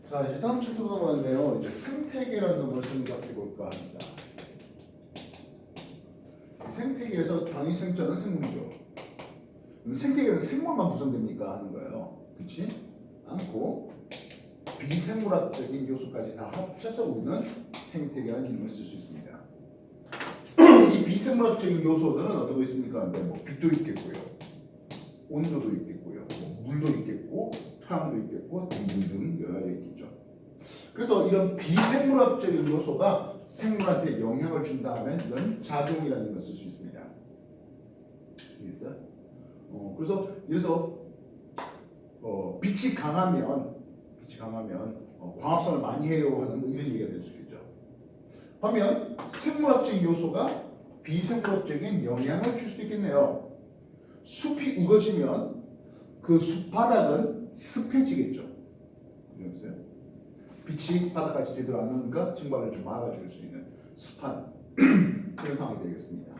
자, 이제 다음 챕터로 넘어갔는데요. 이제 생태계라는 놈을 생각해 볼까 합니다. 생태계에서 당연히 생자는 생물이죠. 그럼 생태계는 생물만 구성됩니까 하는 거예요. 그렇지? 않고 비생물학적인 요소까지 다 합쳐서 우리는 생태계라는 이름을 쓸 수 있습니다. 이 비생물학적인 요소들은 어떤 거 있습니까? 뭐 빛도 있겠고요, 온도도 있겠고요, 뭐 물도 있겠고, 토양도 있겠고 등등등 여러 가지 있겠죠. 그래서 이런 비생물학적인 요소가 생물한테 영향을 준다 하면 이건 작용이라는 걸 쓸 수 있습니다. 이해했어요? 그래서 빛이 강하면 광합성을 많이 해요 하는 뭐 이런 얘기가 될 수 있겠죠. 반면 생물학적인 요소가 비생물학적인 영향을 줄 수 있겠네요. 숲이 우거지면 그 숲 바닥은 습해지겠죠. 그러세요? 빛이 바닥까지 제대로 안 오니까 증발을 좀 막아줄 수 있는 습한 그런 상황이 되겠습니다.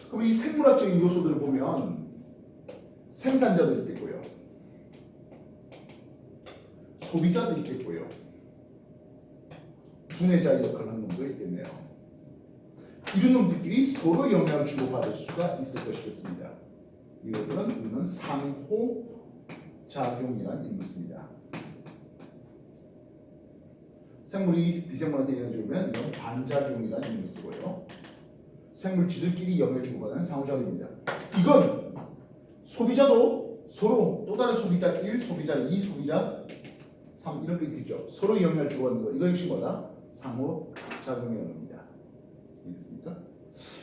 그럼 이 생물학적인 요소들을 보면 생산자도 있겠고요, 소비자도 있겠고요, 분해자 역할을 하는 놈도 있겠네요. 이런 놈들끼리 서로 영향을 주고받을 수가 있을 것이겠습니다. 이것들은 우리는 상호작용이라는 이름을 씁니다. 생물이 비생물한테 영향을 주면 이건 반작용이라는 이름을 쓰고요. 생물지들끼리 영향을 주고받는 상호작용입니다. 이건 소비자도 서로 또 다른 소비자 1, 소비자 2, 소비자 3 이렇게 있겠죠. 서로 영향을 주고받는 거. 이거 역시 뭐다? 상호작용이라는 겁니다. 알겠습니까?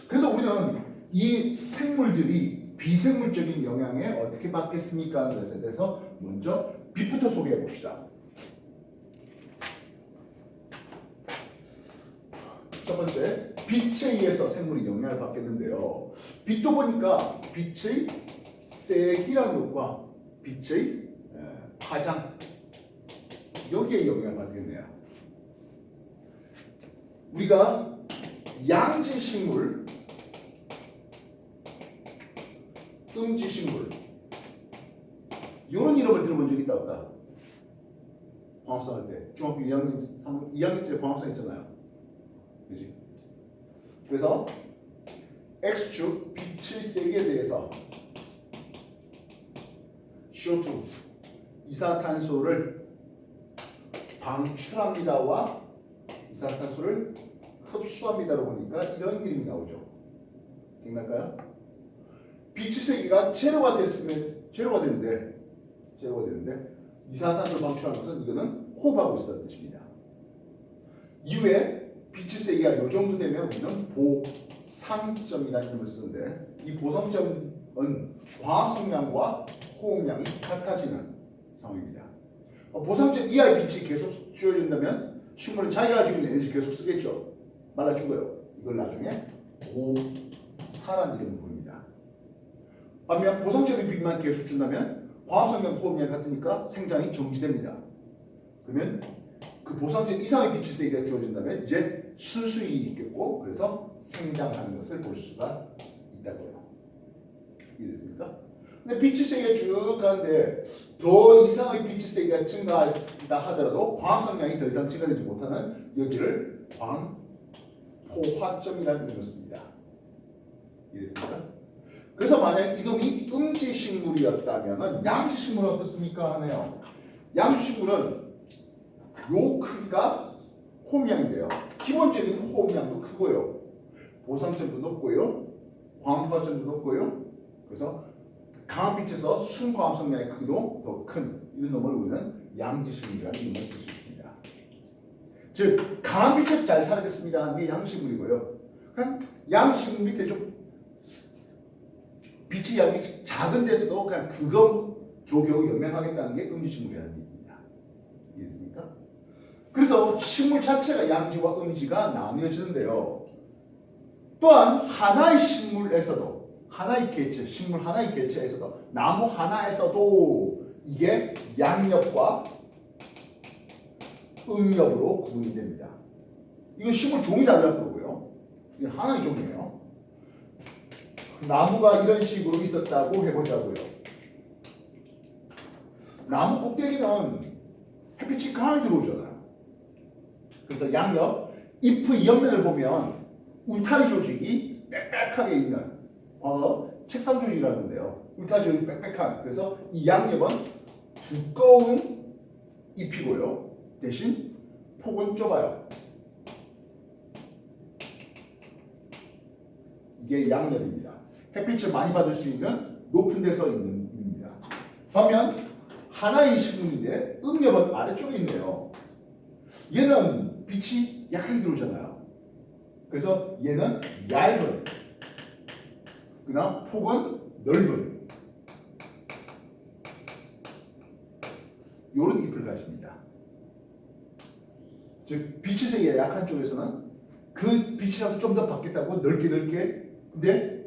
그래서 우리는 이 생물들이 비생물적인 영향에 어떻게 받겠습니까 하는 것에 대해서 먼저 빛부터 소개해 봅시다. 첫 번째, 빛에 의해서 생물이 영향을 받겠는데요. 빛도 보니까 빛의 세기라는 것과 빛의 파장 여기에 영향을 받겠네요. 우리가 양지식물, 음지식물 이런 이름을 들어본 적 있다 없다? 광합성 할 때 중학교 2학년 때 광합성 했잖아요. 그지? 그래서 X축 빛의 세기에 대해서 CO2 이산화탄소를 방출합니다와 이산화탄소를 흡수합니다로 보니까 이런 그림이 나오죠. 기억날까요? 빛의 세기가 제로가 되는데 이산화탄소를 방출하는 것은 이거는 호흡하고 있다는 뜻입니다. 이후에 빛의 세기가 이 정도 되면 우리는 보상점이라는 이름을 쓰는데 이 보상점은 광합성량과 호흡량이 같아지는 상황입니다. 보상점 이하의 빛이 계속 주어진다면 식물은 자기가 가지고 있는 에너지 계속 쓰겠죠. 말라 죽어요. 이걸 나중에 보사라는 이름을 부릅니다. 반면 보상점의 빛만 계속 준다면 광합성량, 호흡량이 같으니까 생장이 정지됩니다. 그러면 그 보상점 이상의 빛의 세기가 주어진다면 이제 순수익이 있겠고 그래서 생장하는 것을 볼 수가 있다고요. 이해됐습니까? 근데 빛의 세기가 쭉 가는데 더 이상의 빛의 세기가 증가한다 하더라도 광합성량이 더 이상 증가되지 못하는 여기를 광포화점이라는 이름을 씁니다. 이해됐습니까? 그래서 만약 이놈이 음지식물이었다면 양지식물은 어떻습니까 하네요. 양지식물은 요 크기가 호흡량인데요. 기본적인 호흡량도 크고요. 보상점도 높고요. 광포화점도 높고요. 그래서 강한 빛에서 순광합성량의 크기도 더 큰 이런 놈을 우리는 양지식물이라는 이름을 쓸 수 있습니다. 즉 강한 빛에서 잘 살아겠습니다 하는 게 양식물이고요. 그냥 양식물 밑에 좀 빛의 양이 작은 데서도 그냥 그거 겨우겨우 연명하겠다는 게 음지식물이라는 얘기입니다. 이해됐습니까? 그래서 식물 자체가 양지와 음지가 나뉘어지는데요. 또한 하나의 식물에서도 하나의 개체, 식물 하나의 개체에서도 나무 하나에서도 이게 양엽과 음엽으로 구분이 됩니다. 이건 식물 종이 달라는 거고요. 이게 하나의 종이에요. 나무가 이런 식으로 있었다고 해보자고요. 나무 꼭대기는 햇빛이 강하게 들어오잖아요. 그래서 양옆 잎의 옆면을 보면 울타리 조직이 빽빽하게 있는 과거 책상 조직이라는데요. 울타리 조직이 빽빽한. 그래서 이 양옆은 두꺼운 잎이고요. 대신 폭은 좁아요. 이게 양옆입니다. 햇빛을 많이 받을 수 있는 높은 데서 있는 잎입니다. 반면 하나의 식물인데 음엽은 아래쪽에 있네요. 얘는 빛이 약하게 들어오잖아요. 그래서 얘는 얇은, 그러나 폭은 넓은 이런 잎을 가집니다. 즉 빛의 세기가 약한 쪽에서는 그 빛이라도 좀 더 받겠다고 넓게 근데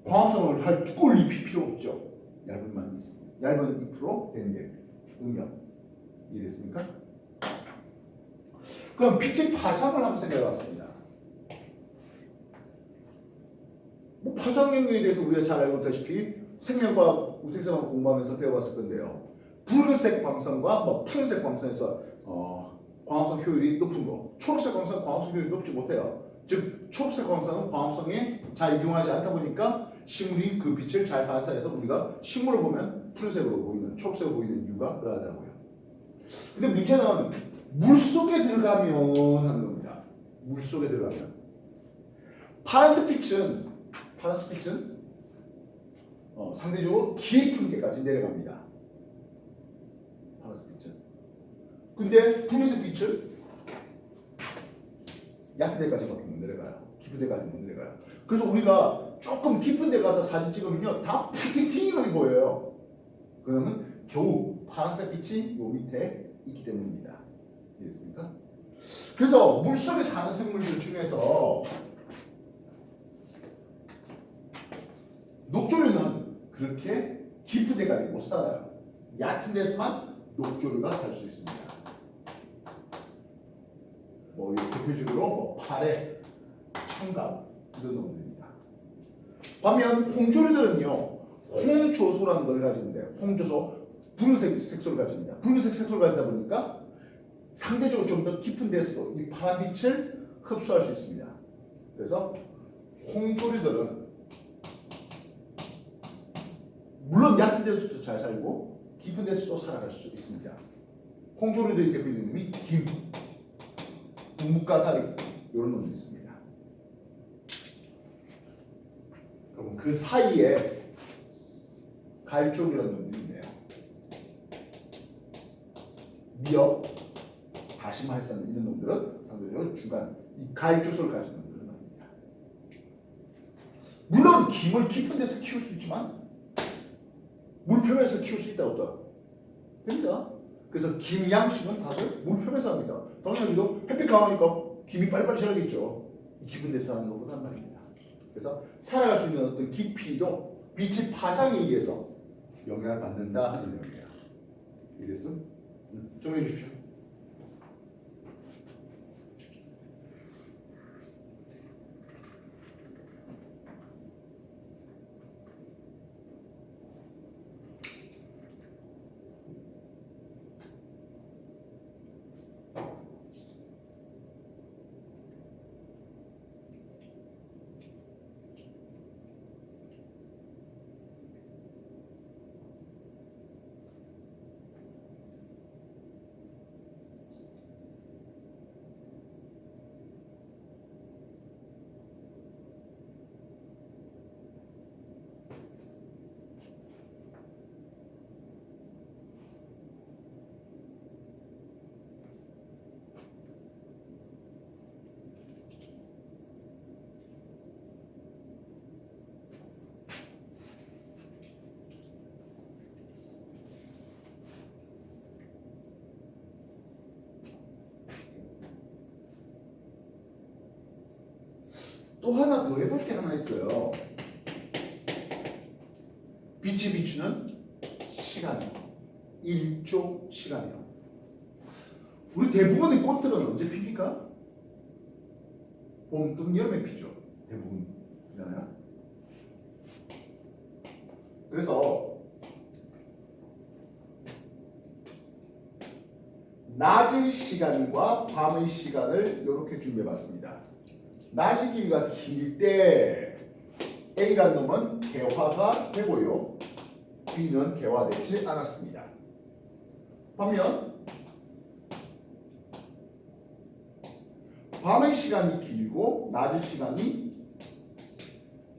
광합성을 할 두꺼운 잎이 필요 없죠. 얇은 잎으로 된 게 음엽. 이해됐습니까? 그럼 빛의 파장을 한번 생각해 봤습니다. 파장력에 대해서 우리가 잘 알고 있다시피 생명과학, 우택생학 공부하면서 배워봤을 건데요. 붉은색 광선과 푸른색 광선에서 광합성 효율이 높은 거, 초록색 광선은 광합성 효율이 높지 못해요. 즉 초록색 광선은 광합성에 잘 이용하지 않다 보니까 식물이 그 빛을 잘 반사해서 우리가 식물을 보면 푸른색으로 보이는, 초록색으로 보이는 이유가 그러하다고요. 근데 문제는 물속에 들어가면 하는 겁니다. 물속에 들어가면 파란색 빛은 상대적으로 깊은 데까지 내려갑니다. 파란색 빛은. 근데 붉은색 빛은 얕은 데까지밖에 못 내려가요. 깊은 데까지 못 내려가요. 그래서 우리가 조금 깊은 데 가서 사진 찍으면요, 다 푸팅푸팅하게 보여요. 그러면 겨우 파란색 빛이 요 밑에 있기 때문입니다. 이해됐습니까? 그래서 물속에 사는 생물들 중에서 녹조류는 그렇게 깊은 데까지 못 살아요. 얕은 데서만 녹조류가 살 수 있습니다. 대표적으로 파래, 청각 이런 놈들입니다. 반면 홍조류들은요, 홍조소라는 걸 가지는데, 홍조소 붉은색 색소를 가집니다. 붉은색 색소를 가지다 보니까 상대적으로 좀 더 깊은 데서도 이 파란 빛을 흡수할 수 있습니다. 그래서 홍조류들은 물론 얕은 데서도 잘 살고 깊은 데서도 살아갈 수 있습니다. 홍조류들의 대표 이름이 김, 묵가사리 이런 놈들이 있습니다. 그럼 그 사이에 갈쪽이라는 놈들이 있네요. 미역, 다시마 해산 이런 놈들은 상대적으로 중간 이 갈조소를 가진 놈들은 말입니다. 물론 김을 깊은 데서 키울 수 있지만 물표면에서 키울 수 있다 없다? 됩니다. 그래서 김 양식은 다들 물표면에서 합니다. 당연히도 햇빛 강하니까 김이 빨리빨리 자라겠죠. 이 깊은 데서 하는 것보단 말입니다. 그래서 살아갈 수 있는 어떤 깊이도 빛의 파장에 의해서 영향을 받는다 하는 내용이에요. 이랬음? 좀 해주십시오. 또 하나 더 해볼 게 하나 있어요. 빛이 비추는 시간이요. 일조 시간이요. 우리 대부분의 꽃들은 언제 피니까? 봄 또는 여름에 피죠. 대부분이잖아요. 그래서 낮의 시간과 밤의 시간을 이렇게 준비해봤습니다. 낮의 길이가 길 때 A라는 놈은 개화가 되고요. B는 개화되지 않았습니다. 반면 밤의 시간이 길고 낮의 시간이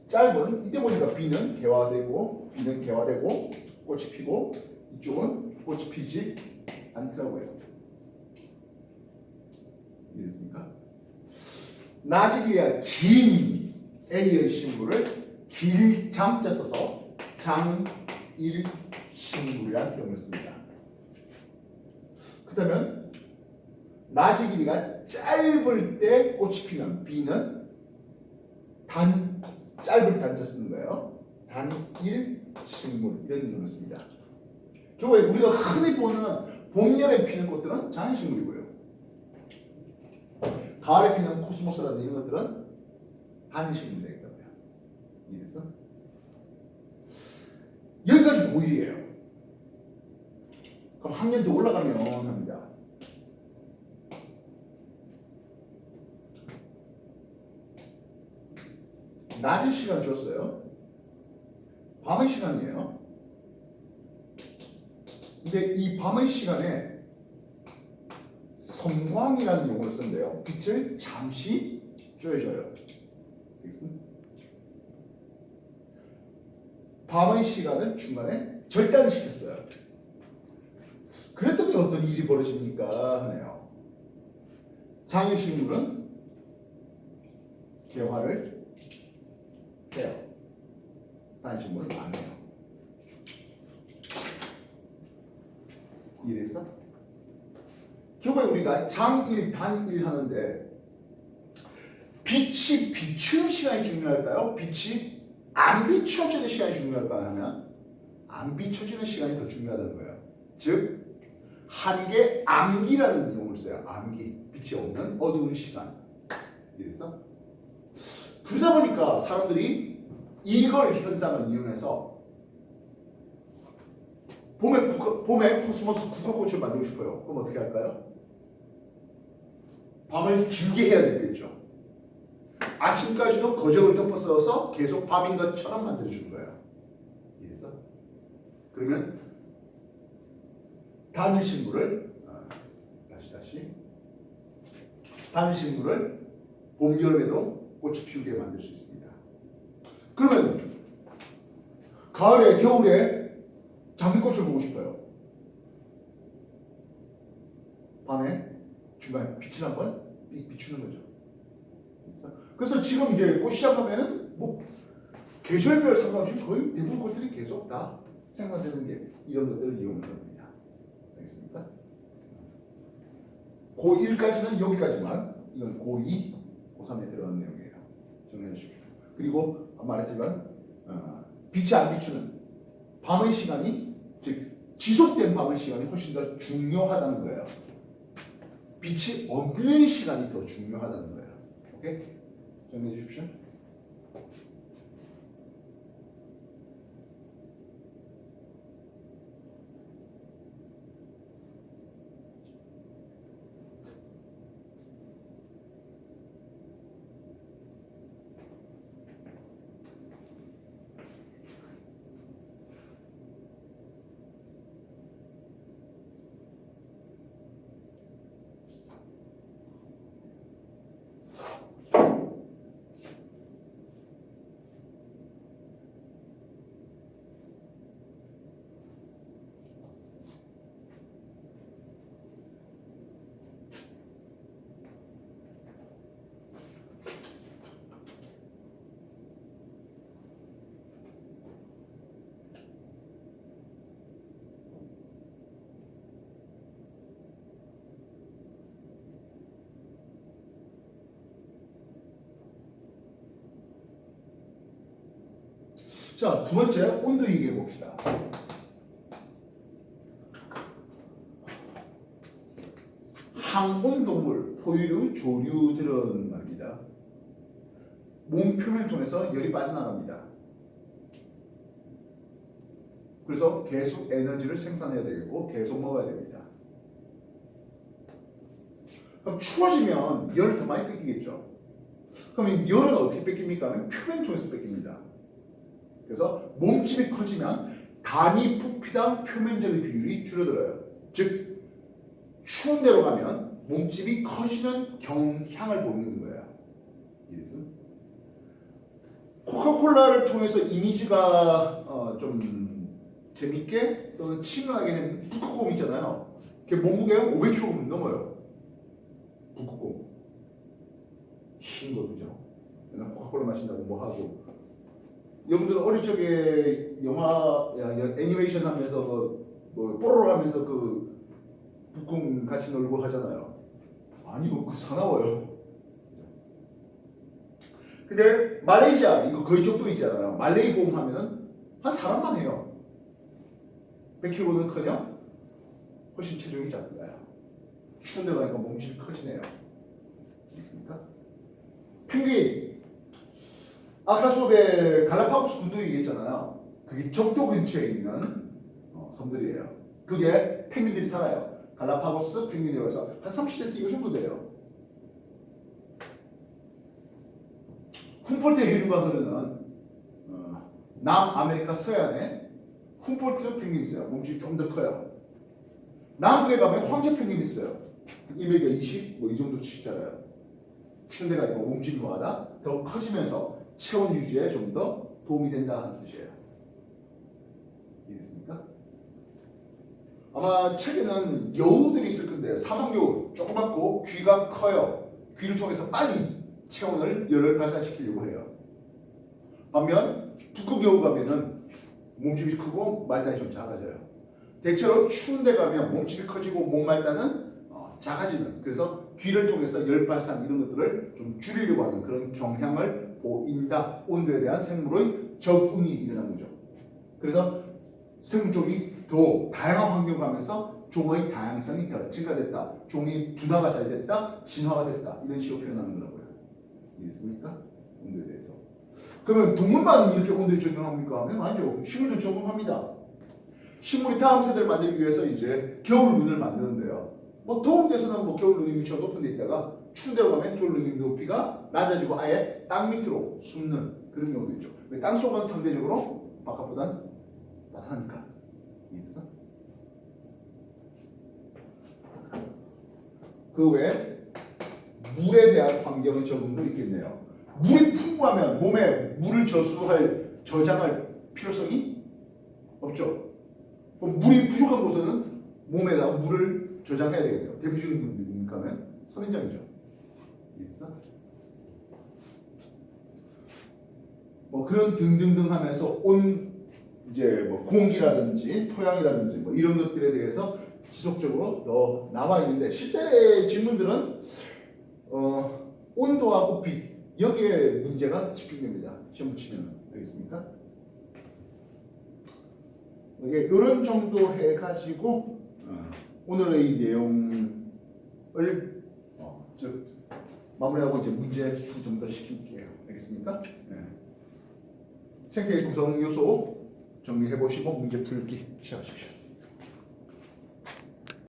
짧은 이때 보니까 B는 개화되고 B는 개화되고 꽃이 피고 이쪽은 꽃이 피지 않더라고요. 이해됐습니까? 낮의 길이가 긴 A의 신부를 길 장자 써서 장일 신부라는 경우를 씁니다. 그렇다면 낮의 길이가 짧을 때 꽃이 피는 B는 짧을 단자 쓰는 거예요. 단일 식물 이런 이름을 씁니다. 결국에 우리가 흔히 보는 봄, 여름에 피는 꽃들은 장식물이고요. 가을에 피는 코스모스라든지 이런 것들은 단식물이 되겠다고요. 이해됐어? 여기까지 고1이에요. 그럼 학년 더 올라가면 합니다. 낮의 시간 줬어요. 밤의 시간이에요. 근데 이 밤의 시간에 섬광이라는 용어를 쓴대요. 빛을 잠시 쬐줘요. 되겠습니까? 밤의 시간을 중간에 절단을 시켰어요. 그랬더니 어떤 일이 벌어집니까 하네요. 장애식물은 개화를 해요. 단식물은 안 해요. 이해됐어? 결국에 우리가 장일, 단일 하는데 빛이 비추는 시간이 중요할까요? 빛이 안 비춰지는 시간이 중요할까요? 하면 안 비춰지는 시간이 더 중요하다는 거예요. 즉 한계 암기라는 용어를 써요. 암기. 빛이 없는 어두운 시간. 이래서 그러다 보니까 사람들이 이걸 현상을 이용해서 봄에 코스모스 국화꽃을 만들고 싶어요. 그럼 어떻게 할까요? 밤을 길게 해야 되겠죠. 아침까지도 거적을 덮어 써서 계속 밤인 것처럼 만들어주는 거예요. 이해했어? 그러면 단일식물을 단일식물을 봄, 여름에도 꽃이 피우게 만들 수 있습니다. 그러면 가을에, 겨울에 장미꽃을 보고 싶어요. 밤에 중간에 빛을 한번 비추는 거죠. 그래서 지금 이제 꽃 시작하면은 뭐 계절별 상관없이 거의 대부분 것들이 계속 다 생산되는 게 이런 것들을 이용하는 겁니다. 알겠습니까? 고1까지는 여기까지만, 이건 고2, 고3에 들어간 내용이에요. 정리해 주십시오. 그리고 말했지만 빛이 안 비추는 밤의 시간이, 즉 지속된 밤의 시간이 훨씬 더 중요하다는 거예요. 빛이 없는 시간이 더 중요하다는 거예요. 오케이? 정리해 주십시오. 자, 두 번째 온도 얘기해 봅시다. 항온동물, 포유류, 조류들은 말입니다. 몸 표면을 통해서 열이 빠져나갑니다. 그래서 계속 에너지를 생산해야 되고 계속 먹어야 됩니다. 그럼 추워지면 열을 더 많이 뺏기겠죠. 그럼 열은 어떻게 뺏깁니까? 하면 표면 통해서 뺏깁니다. 그래서 몸집이 커지면 단위 부피당 표면적인 비율이 줄어들어요. 즉 추운 데로 가면 몸집이 커지는 경향을 보이는 거예요. 이해됐습니까? 코카콜라를 통해서 이미지가 좀 재밌게 또는 친근하게 한 북극곰 있잖아요. 그게 몸무게가 500kg 넘어요. 북극곰. 흰 거 그죠? 맨날 코카콜라 마신다고 뭐 하고. 여러분들은 어릴 적에 영화 애니메이션 하면서 뭐 뽀로로 하면서 그 북극곰 같이 놀고 하잖아요. 아니 뭐 그 사나워요. 근데 말레이시아 이거 거의 적도 있잖아요. 말레이 곰 하면은 한 사람만 해요. 100kg는 커녕 훨씬 체중이 작아요. 추운 데 가니까 몸집이 커지네요. 있습니까? 펭귄. 아까 수업에 갈라파고스 군도 얘기했잖아요. 그게 적도 근처에 있는 섬들이에요. 그게 펭귄들이 살아요. 갈라파고스 펭귄이라고 해서 한 30cm 이 정도 돼요. 훔볼트 해류가 흐르는 남아메리카 서해안에 훔볼트 펭귄이 있어요. 몸집이 좀 더 커요. 남부에 가면 황제 펭귄이 있어요. 1m 20, 뭐 이 정도씩 자라요. 추운 데가 있고 몸집이 뭐하다? 더 커지면서 체온 유지에 좀 더 도움이 된다 하는 뜻이에요. 이해됐습니까? 아마 책에는 여우들이 있을 건데 사막여우 조그맣고 귀가 커요. 귀를 통해서 빨리 체온을 열을 발산시키려고 해요. 반면 북극여우 가면은 몸집이 크고 말단이 좀 작아져요. 대체로 추운 데 가면 몸집이 커지고 목말단은 작아지는, 그래서 귀를 통해서 열 발산 이런 것들을 좀 줄이려고 하는 그런 경향을 보인다. 온도에 대한 생물의 적응이 일어난 거죠. 그래서 생물종이 더 다양한 환경 가면서 종의 다양성이 더 증가됐다. 종이 분화가 잘 됐다. 진화가 됐다. 이런 식으로 표현하는 거라고요. 이해했습니까? 온도에 대해서. 그러면 동물만 이렇게 온도에 적응합니까? 하면 아니죠. 식물도 적응합니다. 식물이 다음 세대를 만들기 위해서 이제 겨울 눈을 만드는데요. 뭐 더운 데서는 뭐 겨울 눈이 위치가 높은 데 있다가 추운 데로 가면 겨울 눈의 높이가 낮아지고 아예 땅 밑으로 숨는 그런 경우도 있죠. 땅 속은 상대적으로 바깥보단 나타나니까. 이해했어? 그 외에 물에 대한 환경의 적응도 있겠네요. 물이 풍부하면 몸에 물을 저장할 필요성이 없죠. 그럼 물이 부족한 곳에는 몸에다 물을 저장해야 되겠네요. 대표적인 분들이 뭡니까 하면 선인장이죠. 이해했어? 뭐 그런 등등등 하면서 이제 뭐 공기라든지 토양이라든지 뭐 이런 것들에 대해서 지속적으로 더 나와 있는데 실제 질문들은 온도하고 빛 여기에 문제가 집중됩니다. 시험 치면 알겠습니까? 이게 이런 정도 해가지고 오늘의 내용을 마무리하고 이제 문제 좀 더 시킬게요. 알겠습니까? 네. 생태계 구성 요소 정리해 보시고 문제 풀기 시작하십시오.